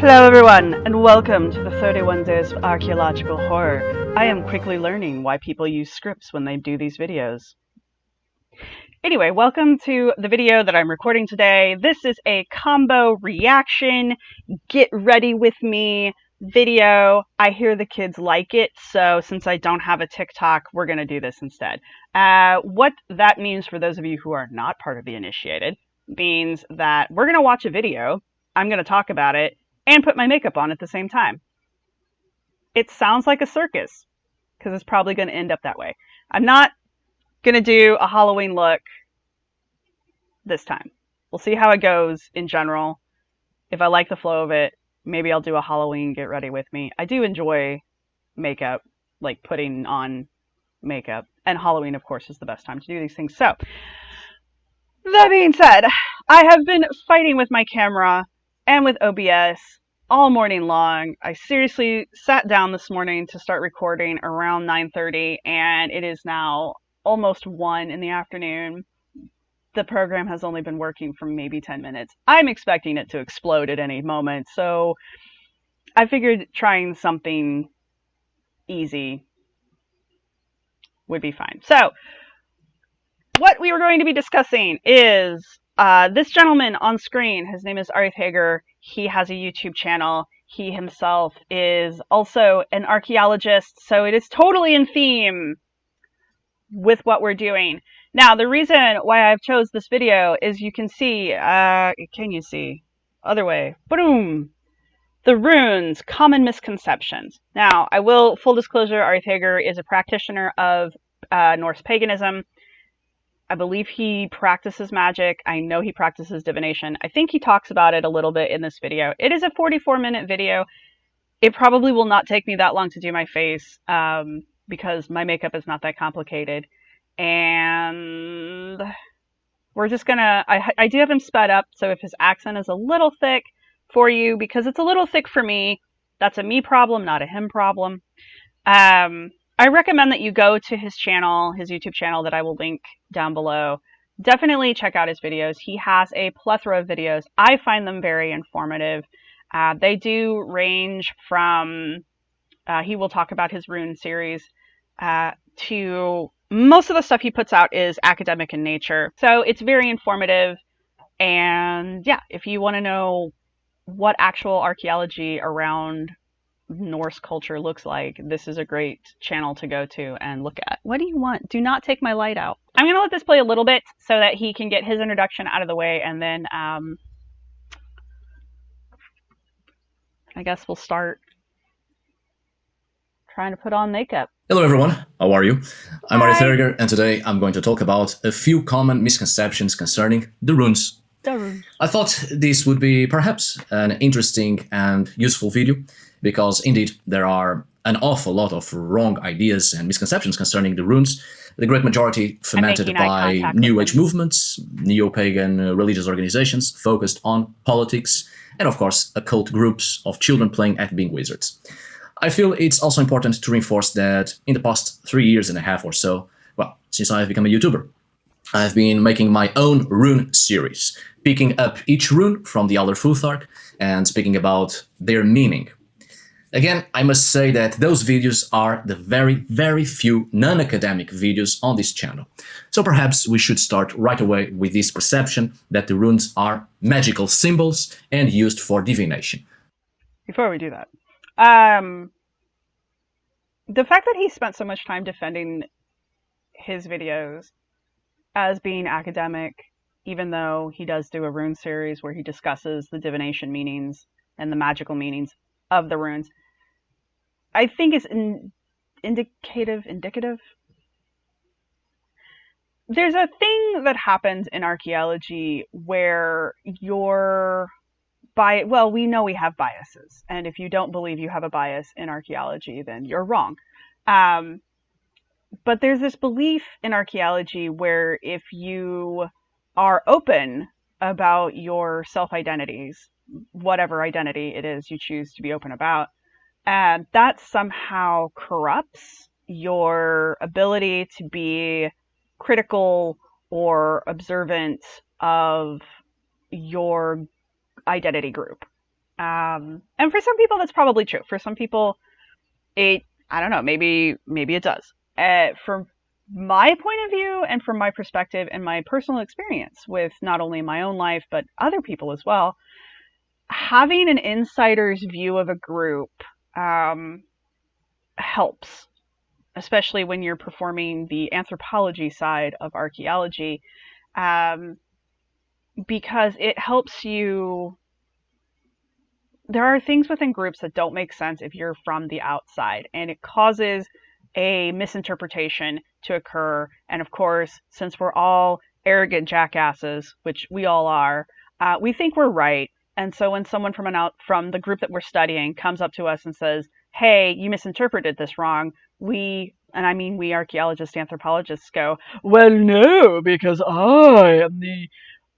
Hello everyone, and welcome to the 31 Days of Archaeological Horror. I am quickly learning why people use scripts when they do these videos. Anyway, welcome to the video that I'm recording today. This is a combo reaction, get ready with me video. I hear the kids like it, so since I don't have a TikTok, we're going to do this instead. What that means for those of you who are not part of the initiated means that we're going to watch a video, I'm going to talk about it, and put my makeup on at the same time. It sounds like a circus, because it's probably going to end up that way. I'm not going to do a Halloween look this time. We'll see how it goes in general. If I like the flow of it, maybe I'll do a Halloween get ready with me. I do enjoy makeup, like putting on makeup. And Halloween, of course, is the best time to do these things. So, that being said, I have been fighting with my camera and with OBS all morning long. I seriously sat down this morning to start recording around 9:30, and it is now almost 1 in the afternoon. The program has only been working for maybe 10 minutes. I'm expecting it to explode at any moment, so I figured trying something easy would be fine. So, what we were going to be discussing is this gentleman on screen. His name is Arith Härger. He has a YouTube channel. He himself is also an archaeologist, so it is totally in theme with what we're doing. Now, the reason why I've chose this video is you can see, can you see? Other way. Boom! The runes, common misconceptions. Now, I will, full disclosure, Arith Härger is a practitioner of Norse paganism. I believe he practices magic. I know he practices divination. I think he talks about it a little bit in this video. It is a 44-minute video. It probably will not take me that long to do my face because my makeup is not that complicated. And we're just gonna, I do have him sped up, so if his accent is a little thick for you, because it's a little thick for me, that's a me problem, not a him problem. I recommend that you go to his channel, his YouTube channel that I will link down below. Definitely check out his videos. He has a plethora of videos. I find them very informative. They do range from, he will talk about his rune series, to most of the stuff he puts out is academic in nature. So it's very informative. And yeah, if you want to know what actual archaeology around Norse culture looks like, this is a great channel to go to and look at. What do you want? Do not take my light out. I'm going to let this play a little bit so that he can get his introduction out of the way, and then I guess we'll start trying to put on makeup. Hello everyone, how are you? I'm Arith Härger, and today I'm going to talk about a few common misconceptions concerning the runes. I thought this would be perhaps an interesting and useful video, because indeed there are an awful lot of wrong ideas and misconceptions concerning the runes, the great majority fomented by New Age movements, neo-pagan religious organizations focused on politics, and of course occult groups of children playing at being wizards. I feel it's also important to reinforce that in the past 3 years and a half or so, well, since I've become a YouTuber, I've been making my own rune series, picking up each rune from the elder Futhark and speaking about their meaning. Again, I must say that those videos are the very few non-academic videos on this channel. So perhaps we should start right away with this perception that the runes are magical symbols and used for divination. Before we do that, the fact that he spent so much time defending his videos as being academic, even though he does do a rune series where he discusses the divination meanings and the magical meanings of the runes, I think is indicative. There's a thing that happens in archaeology where well, we know we have biases, and if you don't believe you have a bias in archaeology, then you're wrong. But there's this belief in archaeology where if you are open about your self-identities, whatever identity it is you choose to be open about, that somehow corrupts your ability to be critical or observant of your identity group. And for some people, that's probably true. For some people, I don't know, maybe it does. From my point of view and from my perspective and my personal experience with not only my own life, but other people as well, having an insider's view of a group helps, especially when you're performing the anthropology side of archaeology, because it helps you. There are things within groups that don't make sense if you're from the outside, and it causes a misinterpretation to occur. And of course, since we're all arrogant jackasses, which we all are, we think we're right. And so when someone from the group that we're studying comes up to us and says, "Hey, you misinterpreted this wrong," we archaeologists, anthropologists go, "Well, no, because I am the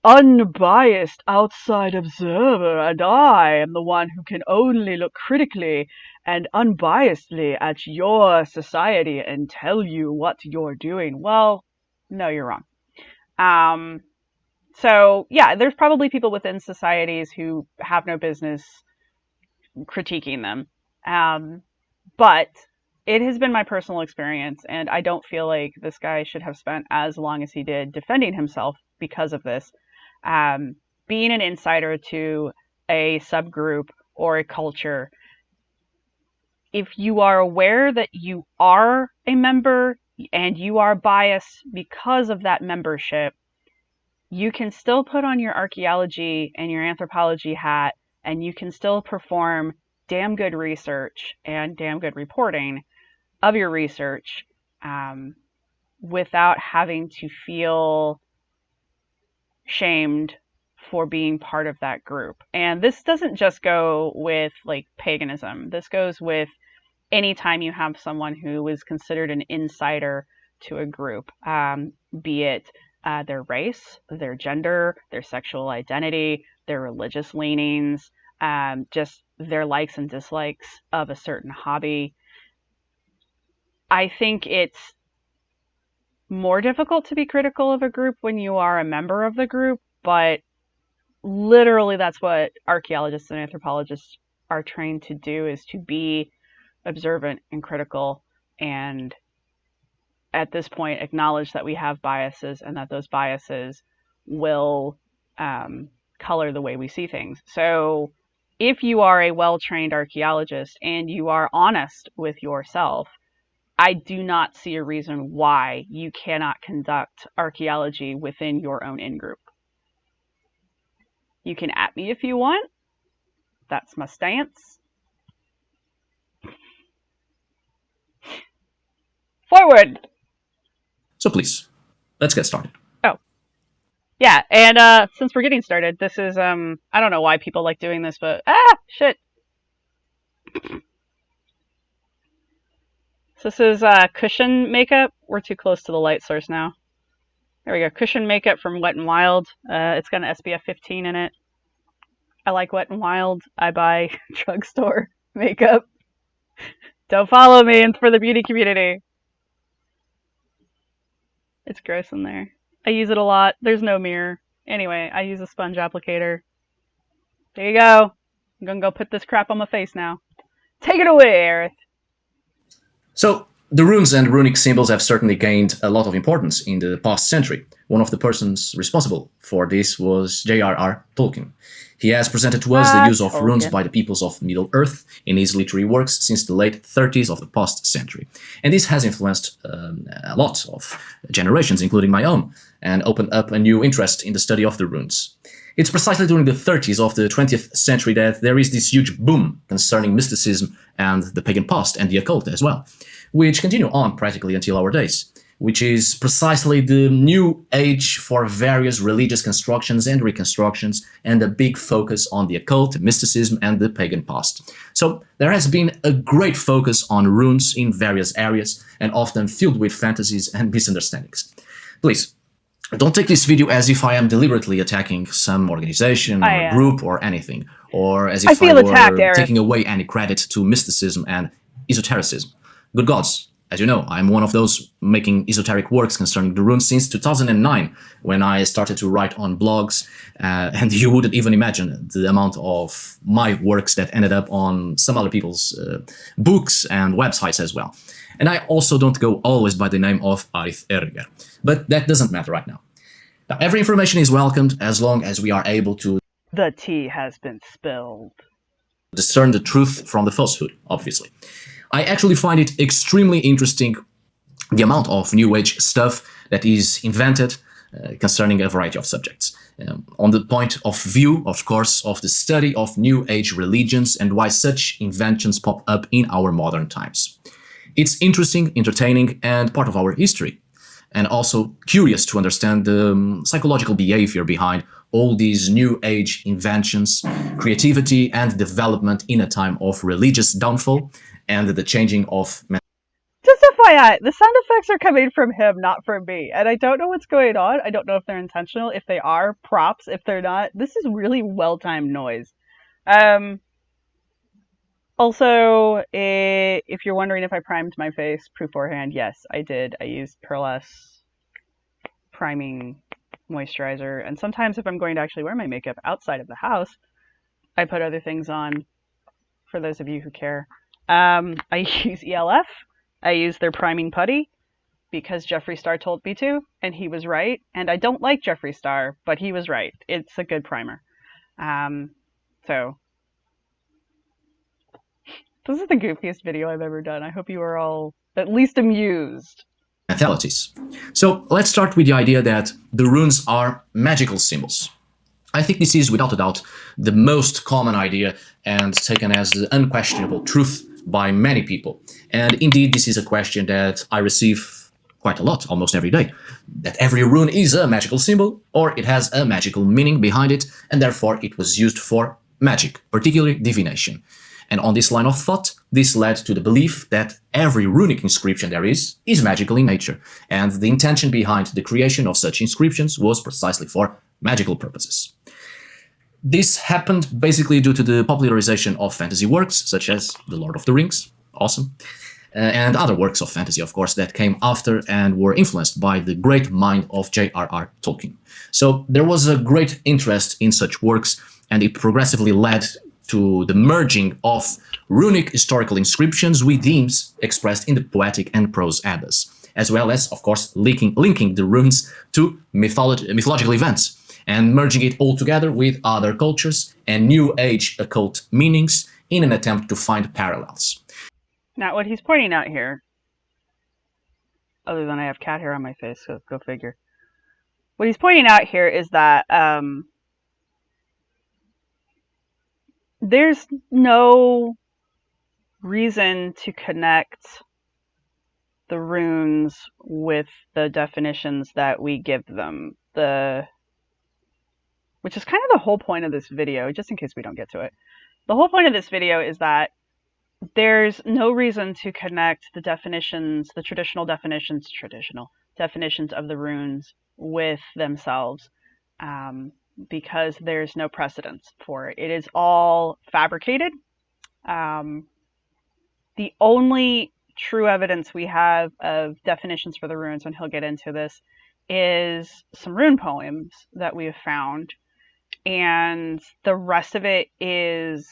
unbiased outside observer, and I am the one who can only look critically and unbiasedly at your society and tell you what you're doing." Well, no, you're wrong. So yeah, there's probably people within societies who have no business critiquing them. But it has been my personal experience, and I don't feel like this guy should have spent as long as he did defending himself because of this. Being an insider to a subgroup or a culture, if you are aware that you are a member and you are biased because of that membership, you can still put on your archaeology and your anthropology hat, and you can still perform damn good research and damn good reporting of your research without having to feel shamed for being part of that group. And this doesn't just go with like paganism. This goes with any time you have someone who is considered an insider to a group, be it their race, their gender, their sexual identity, their religious leanings, just their likes and dislikes of a certain hobby. I think it's more difficult to be critical of a group when you are a member of the group, but literally that's what archaeologists and anthropologists are trained to do, is to be observant and critical, and at this point acknowledge that we have biases and that those biases will color the way we see things. So if you are a well-trained archaeologist and you are honest with yourself, I do not see a reason why you cannot conduct archaeology within your own in-group. You can at me if you want. That's my stance. Forward! So please, let's get started. Oh. Yeah, and since we're getting started, this is, I don't know why people like doing this, but, shit. So this is cushion makeup. We're too close to the light source now. There we go. Cushion makeup from Wet n Wild. It's got an SPF 15 in it. I like Wet n Wild. I buy drugstore makeup. Don't follow me. It's for the beauty community. It's gross in there. I use it a lot. There's no mirror. Anyway, I use a sponge applicator. There you go. I'm gonna go put this crap on my face now. Take it away, Arith. So, the runes and runic symbols have certainly gained a lot of importance in the past century. One of the persons responsible for this was J.R.R. Tolkien. He has presented to us the use of runes by the peoples of Middle-earth in his literary works since the late 30s of the past century. And this has influenced a lot of generations, including my own, and opened up a new interest in the study of the runes. It's precisely during the 30s of the 20th century that there is this huge boom concerning mysticism and the pagan past and the occult as well, which continue on practically until our days, which is precisely the new age for various religious constructions and reconstructions and a big focus on the occult, mysticism, and the pagan past. So there has been a great focus on runes in various areas and often filled with fantasies and misunderstandings. Please, don't take this video as if I am deliberately attacking some organization or group or anything, or as if I were taking away any credit to mysticism and esotericism. Good gods, As you know, I'm one of those making esoteric works concerning the runes since 2009, when I started to write on blogs, and you wouldn't even imagine the amount of my works that ended up on some other people's books and websites as well. And I also don't go always by the name of Arith Härger, but that doesn't matter right now. Now, every information is welcomed as long as we are able to The tea has been spilled. Discern the truth from the falsehood, obviously. I actually find it extremely interesting the amount of New Age stuff that is invented concerning a variety of subjects. On the point of view, of course, of the study of New Age religions and why such inventions pop up in our modern times. It's interesting, entertaining, and part of our history. And also curious to understand the psychological behavior behind all these New Age inventions, creativity, and development in a time of religious downfall and the changing of... Just FYI, the sound effects are coming from him, not from me. And I don't know what's going on. I don't know if they're intentional. If they are, props. If they're not, this is really well-timed noise. Also, if you're wondering if I primed my face beforehand, yes, I did. I used Pearless priming moisturizer. And sometimes if I'm going to actually wear my makeup outside of the house, I put other things on, for those of you who care. I use ELF. I use their priming putty because Jeffree Star told me to, and he was right. And I don't like Jeffree Star, but he was right. It's a good primer. So this is the goofiest video I've ever done. I hope you are all at least amused. Mentalities. So let's start with the idea that the runes are magical symbols. I think this is, without a doubt, the most common idea and taken as the unquestionable truth by many people. And indeed, this is a question that I receive quite a lot, almost every day. That every rune is a magical symbol, or it has a magical meaning behind it, and therefore it was used for magic, particularly divination. And on this line of thought, this led to the belief that every runic inscription there is magical in nature, and the intention behind the creation of such inscriptions was precisely for magical purposes. This happened basically due to the popularization of fantasy works, such as The Lord of the Rings, awesome, and other works of fantasy, of course, that came after and were influenced by the great mind of J.R.R. Tolkien. So there was a great interest in such works, and it progressively led to the merging of runic historical inscriptions with themes expressed in the poetic and prose Eddas, as well as, of course, linking the runes to mythological events, and merging it all together with other cultures and New Age occult meanings in an attempt to find parallels. Now, what he's pointing out here, other than I have cat hair on my face, so go figure. What he's pointing out here is that there's no reason to connect the runes with the definitions that we give them. Which is kind of the whole point of this video, just in case we don't get to it. The whole point of this video is that there's no reason to connect the definitions, the traditional definitions of the runes with themselves, because there's no precedence for it. It is all fabricated. The only true evidence we have of definitions for the runes, and he'll get into this, is some rune poems that we have found. And the rest of it is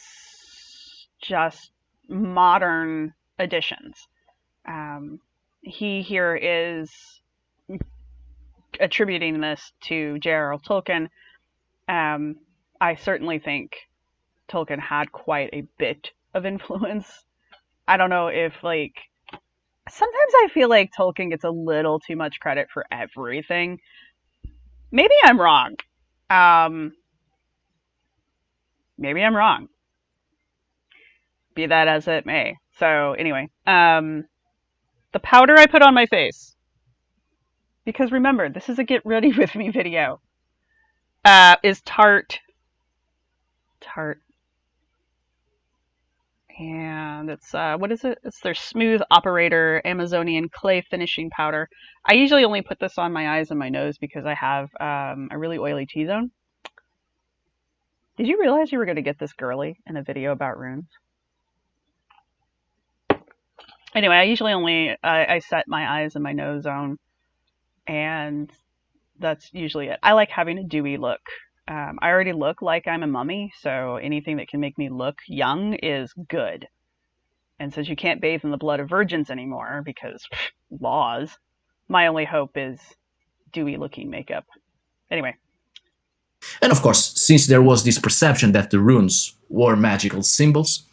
just modern additions. He here is attributing this to J.R.R. Tolkien. I certainly think Tolkien had quite a bit of influence. I don't know if, sometimes I feel like Tolkien gets a little too much credit for everything. Maybe I'm wrong. Maybe I'm wrong. Be that as it may. So anyway, the powder I put on my face, because remember, this is a get ready with me video, is Tarte. And it's, what is it? It's their Smooth Operator Amazonian Clay Finishing Powder. I usually only put this on my eyes and my nose because I have a really oily T-zone. Did you realize you were going to get this girly in a video about runes? Anyway, I usually only I set my eyes and my nose zone, and that's usually it. I like having a dewy look. I already look like I'm a mummy, so anything that can make me look young is good. And since you can't bathe in the blood of virgins anymore because laws, my only hope is dewy looking makeup. Anyway. And of course, since there was this perception that the runes were magical symbols,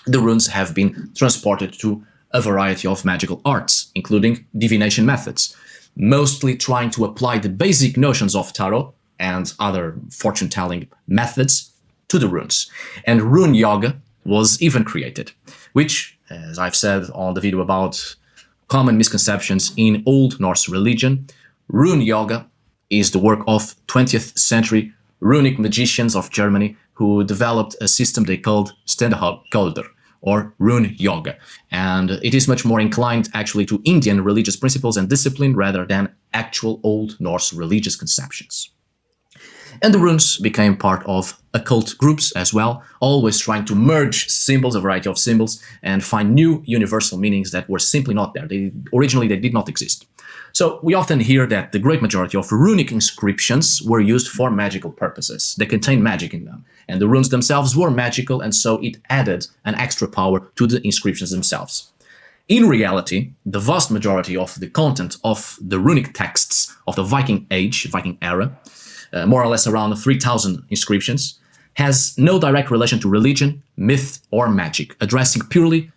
the runes have been transported to a variety of magical arts, including divination methods, mostly trying to apply the basic notions of tarot and other fortune-telling methods to the runes. And rune yoga was even created, which, as I've said on the video about common misconceptions in Old Norse religion, rune yoga is the work of 20th century runic magicians of Germany who developed a system they called Stendehalder, or rune yoga. And it is much more inclined actually to Indian religious principles and discipline rather than actual Old Norse religious conceptions. And the runes became part of occult groups as well, always trying to merge symbols, a variety of symbols, and find new universal meanings that were simply not there. Originally, they did not exist. So we often hear that the great majority of runic inscriptions were used for magical purposes. They contained magic in them. And the runes themselves were magical, and so it added an extra power to the inscriptions themselves. In reality, the vast majority of the content of the runic texts of the Viking Age, Viking era, more or less around 3,000 inscriptions, has no direct relation to religion, myth, or magic, addressing purely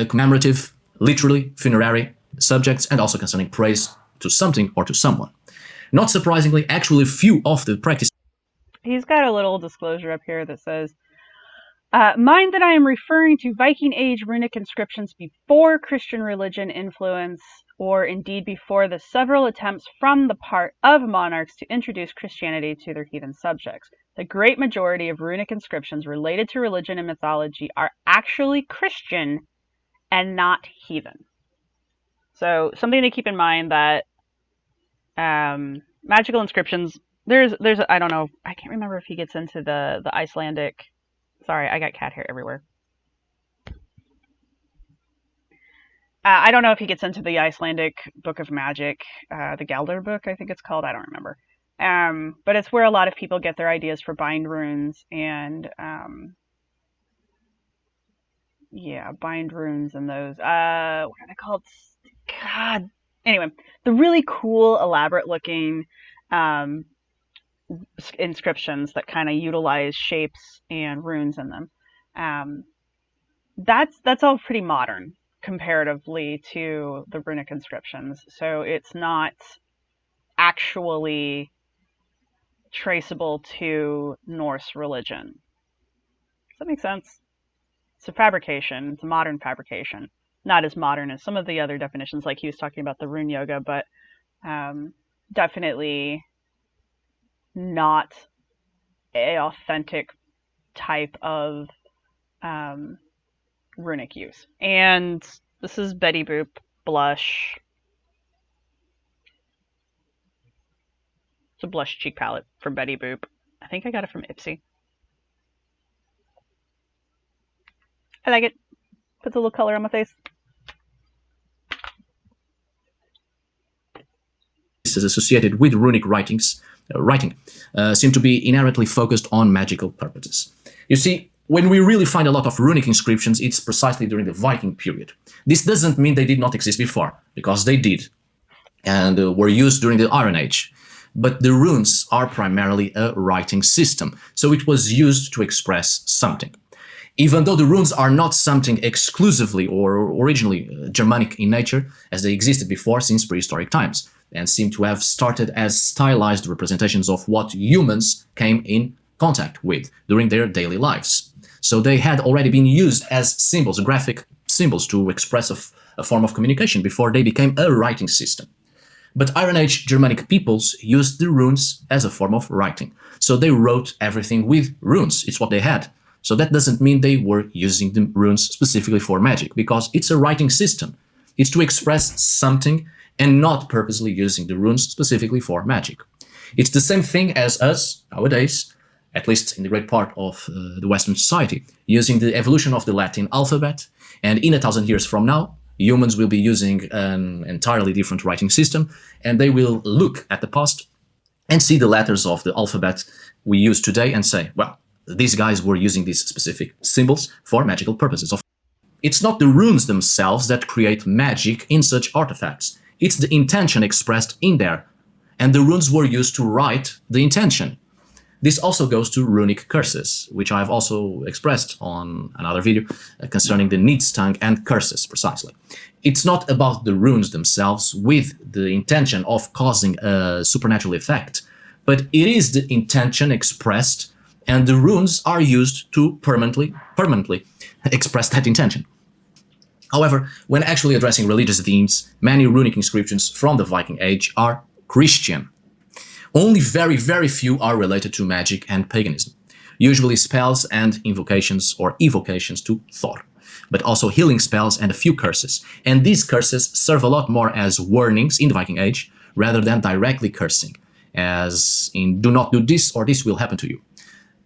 commemorative, literally funerary subjects, and also concerning praise to something or to someone. Not surprisingly, actually few of the practices... He's got a little disclosure up here that says, mind that I am referring to Viking Age runic inscriptions before Christian religion influence, or indeed before the several attempts from the part of monarchs to introduce Christianity to their heathen subjects. The great majority of runic inscriptions related to religion and mythology are actually Christian and not heathen. So something to keep in mind that magical inscriptions, there's I don't know, I can't remember if he gets into the Icelandic. Sorry, I got cat hair everywhere. I don't know if he gets into the Icelandic Book of Magic, the Galdr book, I think it's called. I don't remember. But it's where a lot of people get their ideas for bind runes and, bind runes and those. What are they called? God. Anyway, the really cool, elaborate looking inscriptions that kind of utilize shapes and runes in them. That's all pretty modern comparatively to the runic inscriptions. So it's not actually traceable to Norse religion. Does that make sense? It's a fabrication. It's a modern fabrication. Not as modern as some of the other definitions, like he was talking about the rune yoga, but definitely not an authentic type of runic use. And this is Betty Boop blush. It's a blush cheek palette from Betty Boop. I think I got it from Ipsy. I like it. Puts a little color on my face. This is associated with runic writing seem to be inherently focused on magical purposes. You see, when we really find a lot of runic inscriptions, it's precisely during the Viking period. This doesn't mean they did not exist before, because they did, and were used during the Iron Age. But the runes are primarily a writing system, so it was used to express something. Even though the runes are not something exclusively or originally Germanic in nature, as they existed before since prehistoric times, and seem to have started as stylized representations of what humans came in contact with during their daily lives. So they had already been used as symbols, graphic symbols, to express a form of communication before they became a writing system. But Iron Age Germanic peoples used the runes as a form of writing. So they wrote everything with runes. It's what they had. So that doesn't mean they were using the runes specifically for magic, because it's a writing system. It's to express something and not purposely using the runes specifically for magic. It's the same thing as us, nowadays, at least in the great part of the Western society, using the evolution of the Latin alphabet, and in 1,000 years from now, Humans will be using an entirely different writing system, and they will look at the past and see the letters of the alphabet we use today and say, well, these guys were using these specific symbols for magical purposes. It's not the runes themselves that create magic in such artifacts. It's the intention expressed in there. And the runes were used to write the intention. This also goes to runic curses, which I've also expressed on another video concerning the Needstang and curses, precisely. It's not about the runes themselves with the intention of causing a supernatural effect, but it is the intention expressed, and the runes are used to permanently express that intention. However, when actually addressing religious themes, many runic inscriptions from the Viking Age are Christian. Only very, very few are related to magic and paganism, usually spells and invocations or evocations to Thor, but also healing spells and a few curses. And these curses serve a lot more as warnings in the Viking Age rather than directly cursing, as in do not do this or this will happen to you.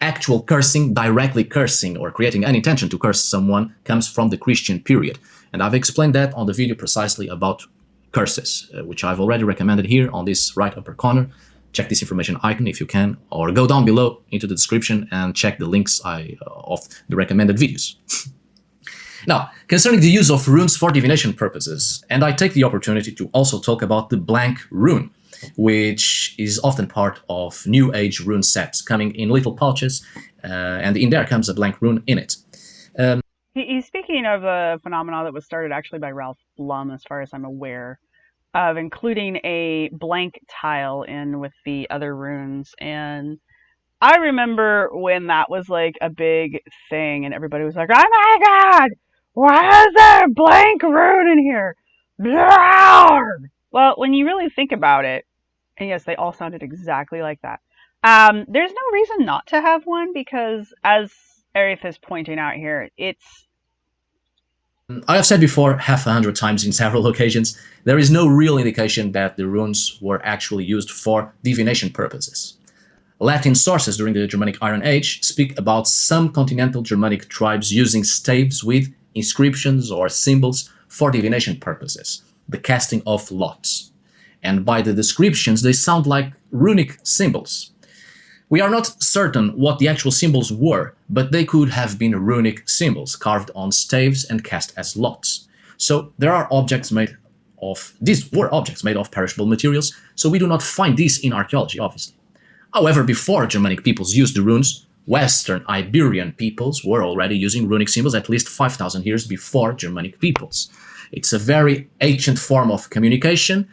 Actual cursing, directly cursing or creating an intention to curse someone comes from the Christian period. And I've explained that on the video precisely about curses, which I've already recommended here on this right upper corner. Check this information icon if you can, or go down below into the description and check the links of the recommended videos. Now, concerning the use of runes for divination purposes, and I take the opportunity to also talk about the blank rune, which is often part of New Age rune sets, coming in little pouches, and in there comes a blank rune in it. He's speaking of a phenomenon that was started actually by Ralph Blum, as far as I'm aware, of including a blank tile in with the other runes. And I remember when that was like a big thing and everybody was like, oh my god, why is there a blank rune in here? Well, when you really think about it, and yes, they all sounded exactly like that. There's no reason not to have one because, as Arith is pointing out here, I have said before 100 times in several occasions, there is no real indication that the runes were actually used for divination purposes. Latin sources during the Germanic Iron Age speak about some continental Germanic tribes using staves with inscriptions or symbols for divination purposes, the casting of lots. And by the descriptions, they sound like runic symbols. We are not certain what the actual symbols were, but they could have been runic symbols carved on staves and cast as lots. So these were objects made of perishable materials, so we do not find these in archaeology, obviously. However, before Germanic peoples used the runes, Western Iberian peoples were already using runic symbols at least 5,000 years before Germanic peoples. It's a very ancient form of communication,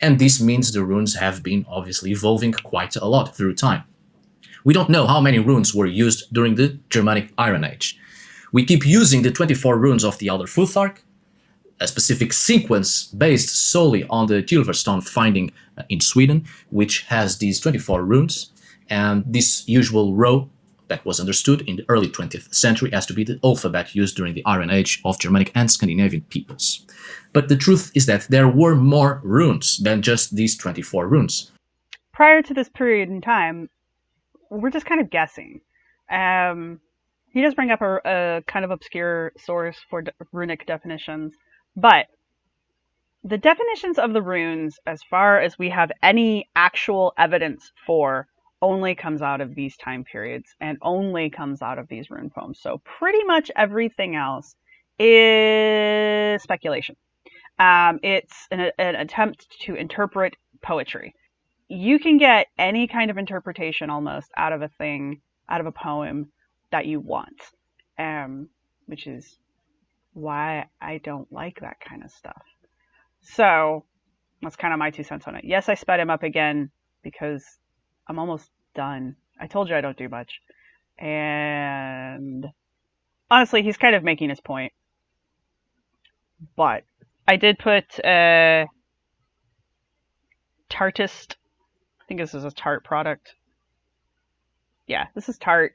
and this means the runes have been obviously evolving quite a lot through time. We don't know how many runes were used during the Germanic Iron Age. We keep using the 24 runes of the Elder Futhark, a specific sequence based solely on the Gilverstone finding in Sweden, which has these 24 runes, and this usual row that was understood in the early 20th century as to be the alphabet used during the Iron Age of Germanic and Scandinavian peoples. But the truth is that there were more runes than just these 24 runes. Prior to this period in time, we're just kind of guessing. He does bring up a kind of obscure source for runic definitions, but the definitions of the runes, as far as we have any actual evidence for, only comes out of these time periods and only comes out of these rune poems. So pretty much everything else is speculation. It's an attempt to interpret poetry. You can get any kind of interpretation almost out of a poem that you want, which is why I don't like that kind of stuff. So that's kind of my 2 cents on it. Yes, I sped him up again because I'm almost done. I told you I don't do much. And honestly, he's kind of making his point. But I did put Tartist. I think this is a Tarte product. Yeah, this is Tarte.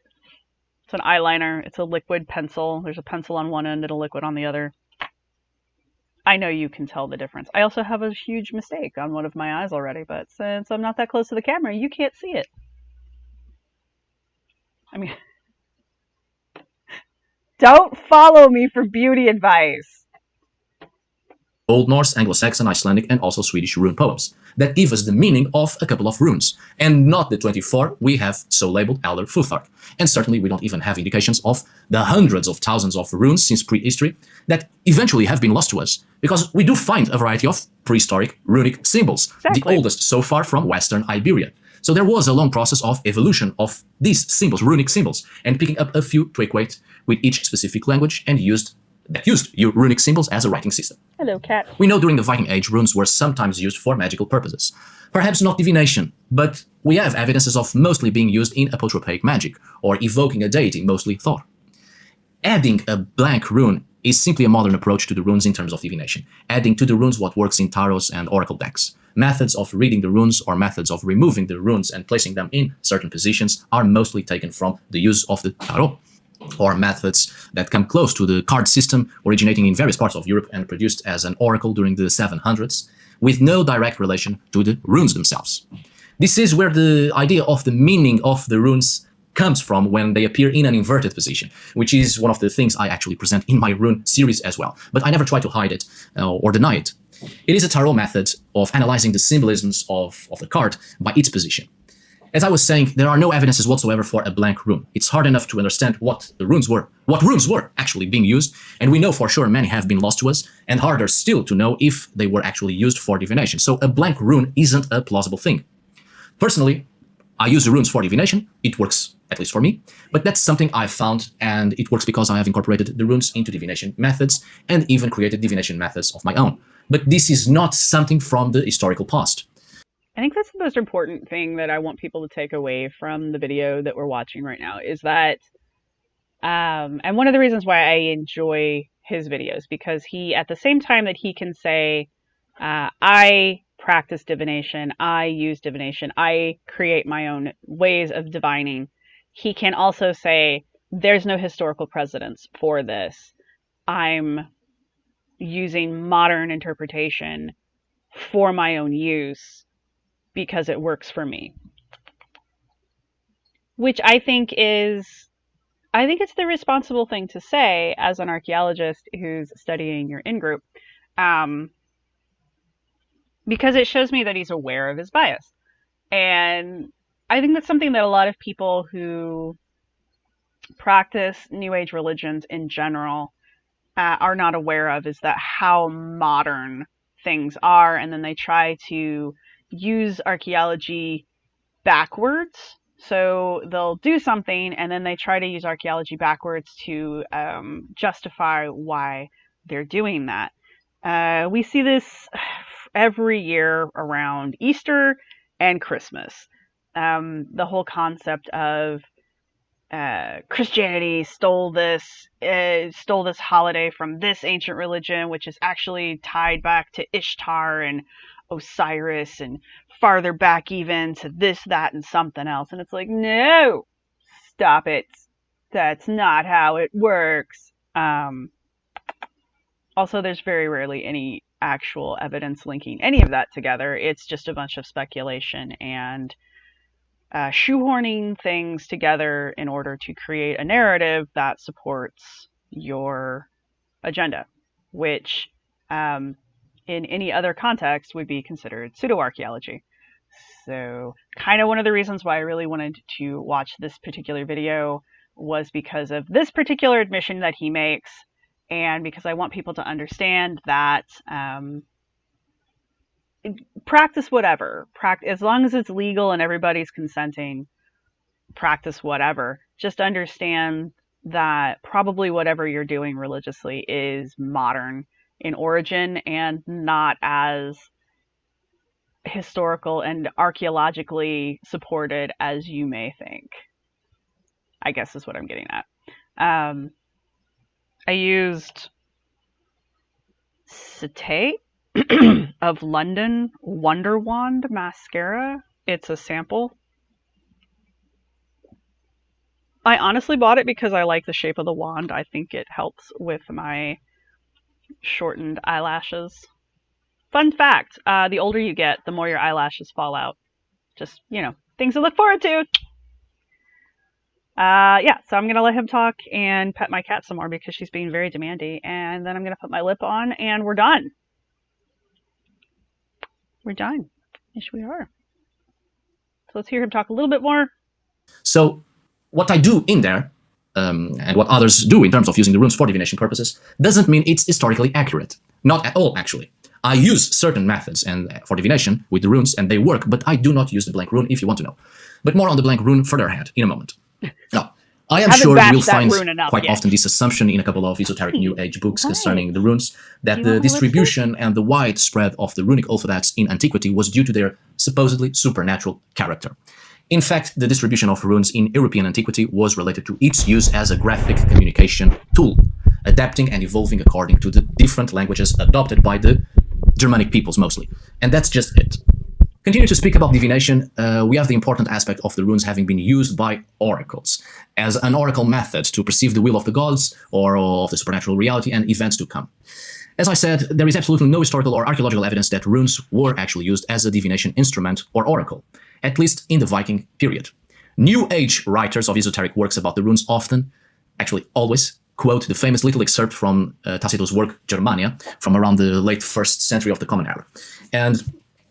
It's an eyeliner. It's a liquid pencil. There's a pencil on one end and a liquid on the other. I know you can tell the difference. I also have a huge mistake on one of my eyes already, but since I'm not that close to the camera, you can't see it. I mean, don't follow me for beauty advice. Old Norse, Anglo-Saxon, Icelandic, and also Swedish rune poems that give us the meaning of a couple of runes, and not the 24 we have so labeled Elder Futhark. And certainly we don't even have indications of the hundreds of thousands of runes since prehistory that eventually have been lost to us, because we do find a variety of prehistoric runic symbols, the oldest so far from Western Iberia. So there was a long process of evolution of these symbols, runic symbols, and picking up a few to equate with each specific language and used runic symbols as a writing system. Hello, cat. We know during the Viking Age, runes were sometimes used for magical purposes. Perhaps not divination, but we have evidences of mostly being used in apotropaic magic, or evoking a deity, mostly Thor. Adding a blank rune is simply a modern approach to the runes in terms of divination, adding to the runes what works in tarots and oracle decks. Methods of reading the runes or methods of removing the runes and placing them in certain positions are mostly taken from the use of the tarot, or methods that come close to the card system originating in various parts of Europe and produced as an oracle during the 700s, with no direct relation to the runes themselves. This is where the idea of the meaning of the runes comes from when they appear in an inverted position, which is one of the things I actually present in my rune series as well, but I never try to hide it or deny it. It is a tarot method of analyzing the symbolisms of the card by its position. As I was saying, there are no evidences whatsoever for a blank rune. It's hard enough to understand what runes were actually being used, and we know for sure many have been lost to us, and harder still to know if they were actually used for divination. So a blank rune isn't a plausible thing. Personally, I use the runes for divination. It works, at least for me, but that's something I've found, and it works because I have incorporated the runes into divination methods and even created divination methods of my own. But this is not something from the historical past. I think that's the most important thing that I want people to take away from the video that we're watching right now is that, and one of the reasons why I enjoy his videos, because he, at the same time that he can say, I practice divination, I use divination, I create my own ways of divining, he can also say, there's no historical precedence for this. I'm using modern interpretation for my own use because it works for me. Which I think it's the responsible thing to say as an archaeologist who's studying your in-group, because it shows me that he's aware of his bias. And I think that's something that a lot of people who practice New Age religions in general are not aware of, is that how modern things are, and then they try to use archaeology backwards. So they'll do something and then they try to use archaeology backwards to justify why they're doing that. We see this every year around Easter and Christmas. The whole concept of Christianity stole this holiday from this ancient religion, which is actually tied back to Ishtar and Osiris and farther back even to this, that, and something else. And it's like, no, stop it. That's not how it works. Also, there's very rarely any actual evidence linking any of that together. It's just a bunch of speculation and shoehorning things together in order to create a narrative that supports your agenda, which in any other context would be considered pseudo-archaeology. So kind of one of the reasons why I really wanted to watch this particular video was because of this particular admission that he makes, and because I want people to understand that practice whatever. As long as it's legal and everybody's consenting, practice whatever. Just understand that probably whatever you're doing religiously is modern in origin and not as historical and archaeologically supported as you may think, I guess is what I'm getting at. I used Cité of London Wonder Wand mascara. It's a sample. I honestly bought it because I like the shape of the wand. I think it helps with my shortened eyelashes. Fun fact, the older you get, the more your eyelashes fall out. Just, things to look forward to. Yeah, so I'm going to let him talk and pet my cat some more because she's being very demanding. And then I'm going to put my lip on and we're done. We're done. Yes, we are. So let's hear him talk a little bit more. So what I do in there, and what others do in terms of using the runes for divination purposes, doesn't mean it's historically accurate. Not at all, actually. I use certain methods and for divination with the runes, and they work, but I do not use the blank rune, if you want to know. But more on the blank rune further ahead, in a moment. Now, I am sure we'll find quite often this assumption in a couple of esoteric New Age books concerning the runes, that the distribution and the widespread of the runic alphabets in antiquity was due to their supposedly supernatural character. In fact, the distribution of runes in European antiquity was related to its use as a graphic communication tool, adapting and evolving according to the different languages adopted by the Germanic peoples mostly. And that's just it. Continue to speak about divination, we have the important aspect of the runes having been used by oracles as an oracle method to perceive the will of the gods or of the supernatural reality and events to come. As I said, there is absolutely no historical or archaeological evidence that runes were actually used as a divination instrument or oracle, at least in the Viking period. New Age writers of esoteric works about the runes often, actually always, quote the famous little excerpt from Tacitus' work Germania from around the late 1st century of the Common Era. And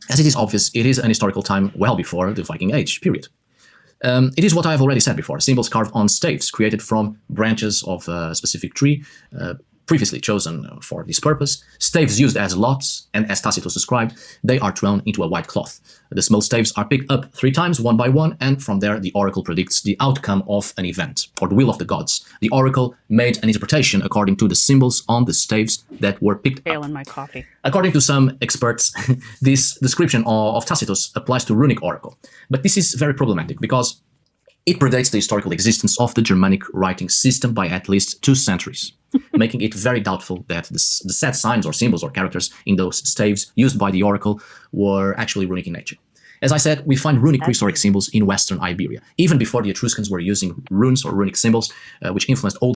as it is obvious, it is an historical time well before the Viking Age period. It is what I have already said before, symbols carved on staves created from branches of a specific tree, previously chosen for this purpose, staves used as lots, and as Tacitus described, they are thrown into a white cloth. The small staves are picked up 3 times, one by one, and from there the oracle predicts the outcome of an event, or the will of the gods. The oracle made an interpretation according to the symbols on the staves that were picked up. My coffee. According to some experts, this description of Tacitus applies to runic oracle. But this is very problematic because it predates the historical existence of the Germanic writing system by at least 2 centuries, making it very doubtful that the set signs or symbols or characters in those staves used by the oracle were actually runic in nature. As I said, we find runic prehistoric symbols in Western Iberia, even before the Etruscans were using runes or runic symbols, which influenced old...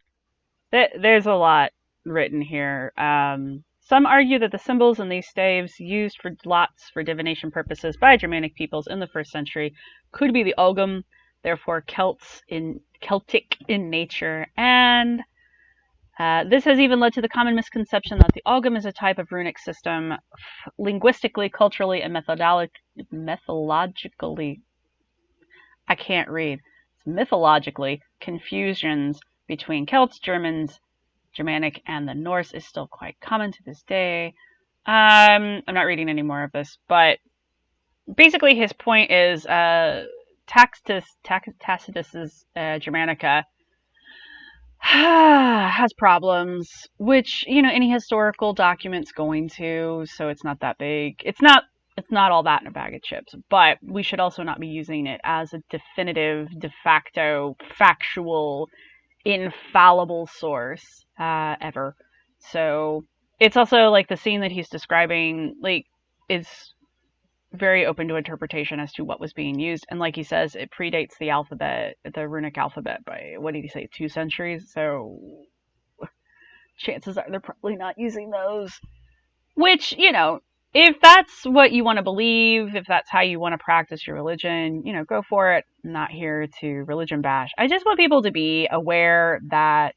There's a lot written here. Some argue that the symbols in these staves used for lots for divination purposes by Germanic peoples in the 1st century could be the Ogham, therefore Celtic in nature, and this has even led to the common misconception that the Ogham is a type of runic system, linguistically, culturally, and mythologically. I can't read. It's mythologically, confusions between Celts, Germans, Germanic, and the Norse is still quite common to this day. I'm not reading any more of this, but his point is Tacitus's Germanica has problems, which any historical document's going to, so it's not that big. It's not all that in a bag of chips, but we should also not be using it as a definitive, de facto, factual, infallible source ever. So it's also like the scene that he's describing is very open to interpretation as to what was being used, and like he says, it predates the alphabet, the runic alphabet, by what did he say, 2 centuries, so chances are they're probably not using those, which if that's what you want to believe, if that's how you want to practice your religion, go for it. I'm not here to religion bash. I just want people to be aware that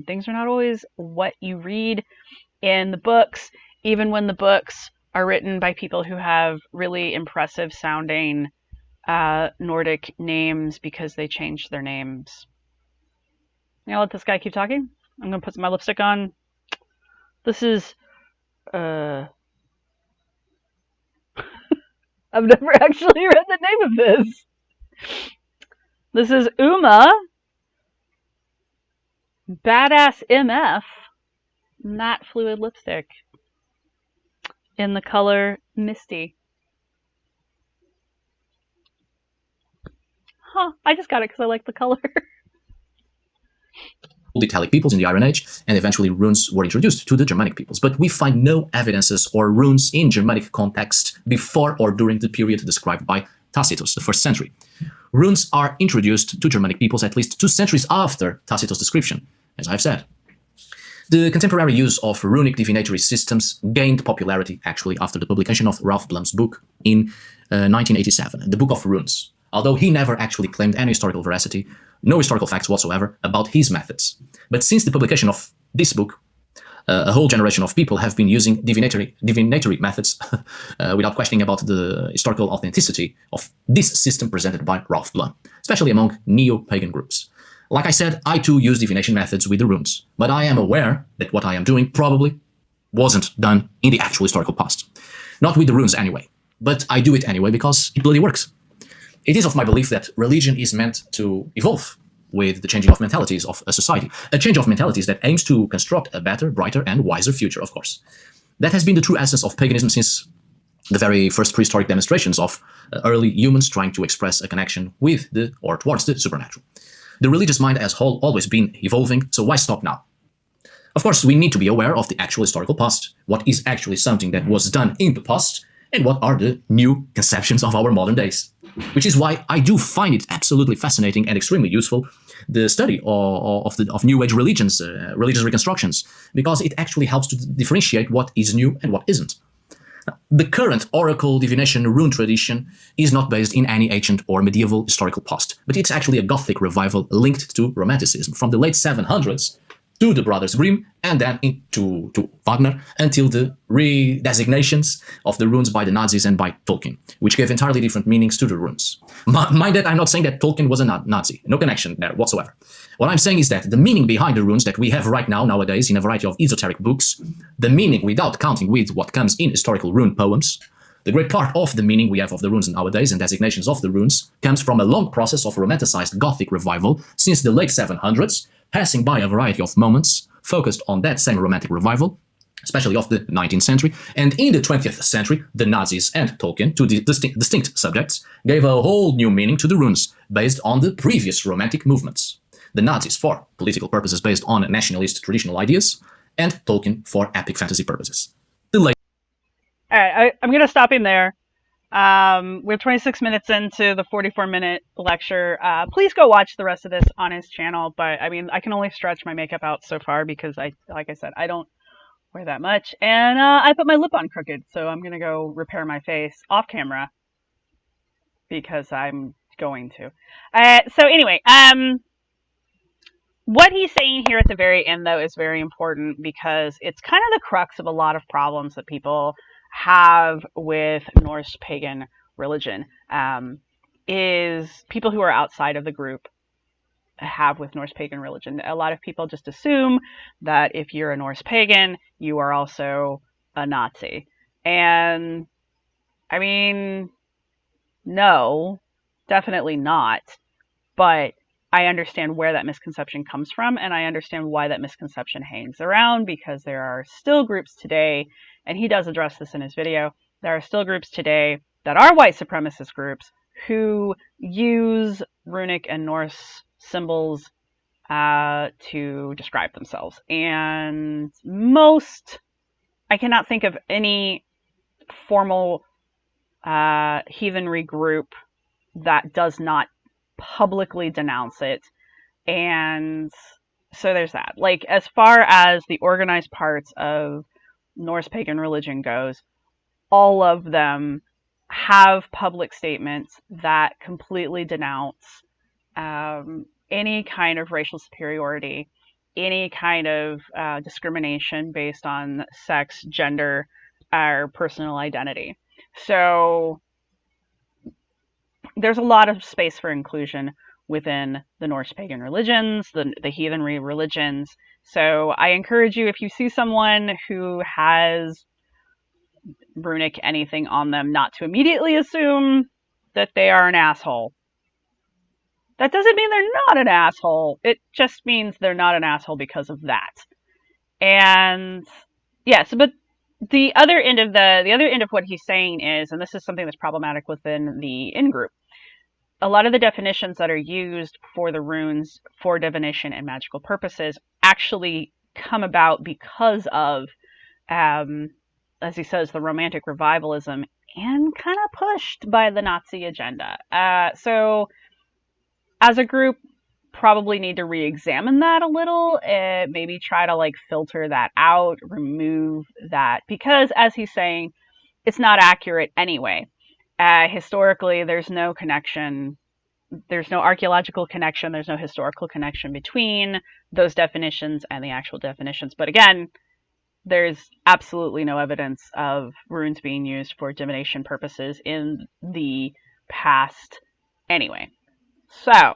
things are not always what you read in the books, even when the books are written by people who have really impressive sounding Nordic names because they changed their names. I'll let this guy keep talking. I'm going to put my lipstick on. This is... I've never actually read the name of this. This is Uma Badass MF Matte Fluid Lipstick in the color Misty. I just got it because I like the color. Old Italic peoples in the Iron Age, and eventually runes were introduced to the Germanic peoples. But we find no evidences or runes in Germanic context before or during the period described by Tacitus, the 1st century. Runes are introduced to Germanic peoples at least 2 centuries after Tacitus' description, as I've said. The contemporary use of runic divinatory systems gained popularity actually after the publication of Ralph Blum's book in 1987, the Book of Runes, although he never actually claimed any historical veracity, no historical facts whatsoever about his methods. But since the publication of this book, A whole generation of people have been using divinatory methods without questioning about the historical authenticity of this system presented by Ralph Blum, especially among neo-pagan groups. Like I said, I too use divination methods with the runes, but I am aware that what I am doing probably wasn't done in the actual historical past. Not with the runes anyway, but I do it anyway because it bloody works. It is of my belief that religion is meant to evolve with the changing of mentalities of a society. A change of mentalities that aims to construct a better, brighter, and wiser future, of course. That has been the true essence of paganism since the very first prehistoric demonstrations of early humans trying to express a connection with or towards the supernatural. The religious mind has always been evolving, so why stop now? Of course, we need to be aware of the actual historical past, what is actually something that was done in the past, and what are the new conceptions of our modern days. Which is why I do find it absolutely fascinating and extremely useful, the study of New Age religions, religious reconstructions, because it actually helps to differentiate what is new and what isn't. The current oracle divination rune tradition is not based in any ancient or medieval historical past, but it's actually a Gothic revival linked to Romanticism from the late 700s to the Brothers Grimm, and then to Wagner, until the redesignations of the runes by the Nazis and by Tolkien, which gave entirely different meanings to the runes. Mind that I'm not saying that Tolkien was a Nazi, no connection there whatsoever. What I'm saying is that the meaning behind the runes that we have right now, nowadays, in a variety of esoteric books, the meaning without counting with what comes in historical rune poems, the great part of the meaning we have of the runes nowadays and designations of the runes comes from a long process of romanticized Gothic revival since the late 700s, passing by a variety of moments focused on that same romantic revival, especially of the 19th century, and in the 20th century, the Nazis and Tolkien, two distinct subjects, gave a whole new meaning to the runes based on the previous romantic movements. The Nazis for political purposes based on nationalist traditional ideas, and Tolkien for epic fantasy purposes. All right, I'm going to stop him there. We're 26 minutes into the 44-minute lecture. Please go watch the rest of this on his channel. But I mean, I can only stretch my makeup out so far because like I said, I don't wear that much. And I put my lip on crooked, so I'm going to go repair my face off camera because I'm going to. So anyway, what he's saying here at the very end, though, is very important because it's kind of the crux of a lot of problems that people have with Norse pagan religion, is people who are outside of the group have with Norse pagan religion. A lot of people just assume that if you're a Norse pagan, you are also a Nazi. And I mean, no, definitely not. But I understand where that misconception comes from, and I understand why that misconception hangs around, because there are still groups today, and he does address this in his video, there are still groups today that are white supremacist groups who use runic and Norse symbols to describe themselves. And I cannot think of any formal heathenry group that does not publicly denounce it. And so there's that. Like, as far as the organized parts of Norse pagan religion goes, all of them have public statements that completely denounce any kind of racial superiority, any kind of discrimination based on sex, gender, or personal identity. So there's a lot of space for inclusion within the Norse pagan religions, the heathenry religions. So I encourage you, if you see someone who has runic anything on them, not to immediately assume that they are an asshole. That doesn't mean they're not an asshole. It just means they're not an asshole because of that. And yes, but the other end of what he's saying is, and this is something that's problematic within the in-group, a lot of the definitions that are used for the runes for divination and magical purposes actually come about because of, as he says, the romantic revivalism and kind of pushed by the Nazi agenda. So as a group, probably need to re-examine that a little, maybe try to filter that out, remove that, because as he's saying, it's not accurate anyway. Historically, there's no connection, there's no archaeological connection, there's no historical connection between those definitions and the actual definitions. But again, there's absolutely no evidence of runes being used for divination purposes in the past anyway. So,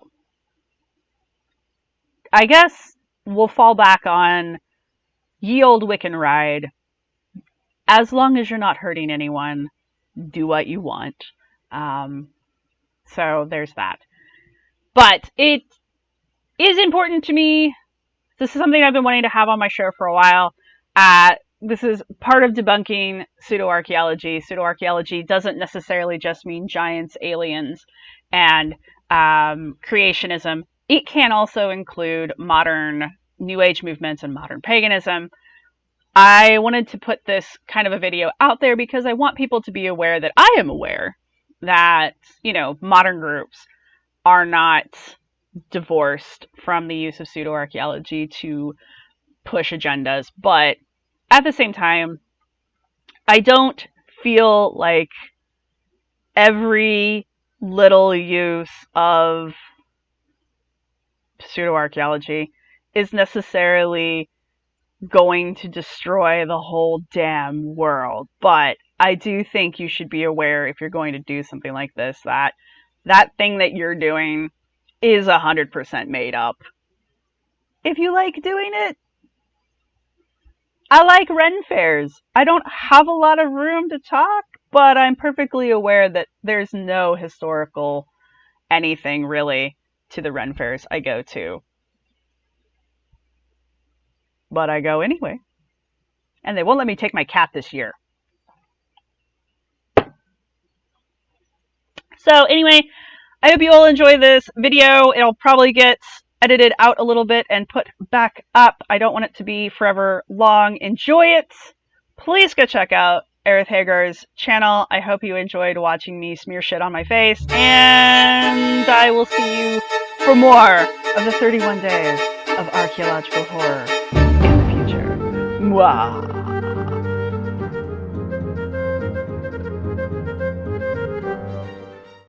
I guess we'll fall back on ye old Wiccan ride. As long as you're not hurting anyone, do what you want. So there's that. But it is important to me. This is something I've been wanting to have on my show for a while. This is part of debunking pseudo-archaeology. Pseudo-archaeology doesn't necessarily just mean giants, aliens, and creationism. It can also include modern New Age movements and modern paganism. I wanted to put this kind of a video out there because I want people to be aware that I am aware that, modern groups are not divorced from the use of pseudo-archaeology to push agendas. But at the same time, I don't feel like every little use of pseudo-archaeology is necessarily going to destroy the whole damn world. But I do think you should be aware, if you're going to do something like this, that that thing that you're doing is 100% made up. If you like doing it, I like Ren fairs. I don't have a lot of room to talk, but I'm perfectly aware that there's no historical anything really to the Ren fairs I go to. But I go anyway. And they won't let me take my cat this year. So anyway, I hope you all enjoy this video. It'll probably get edited out a little bit and put back up. I don't want it to be forever long. Enjoy it. Please go check out Arith Härger's channel. I hope you enjoyed watching me smear shit on my face. And I will see you for more of the 31 Days of Archaeological Horror in the future. Mwah.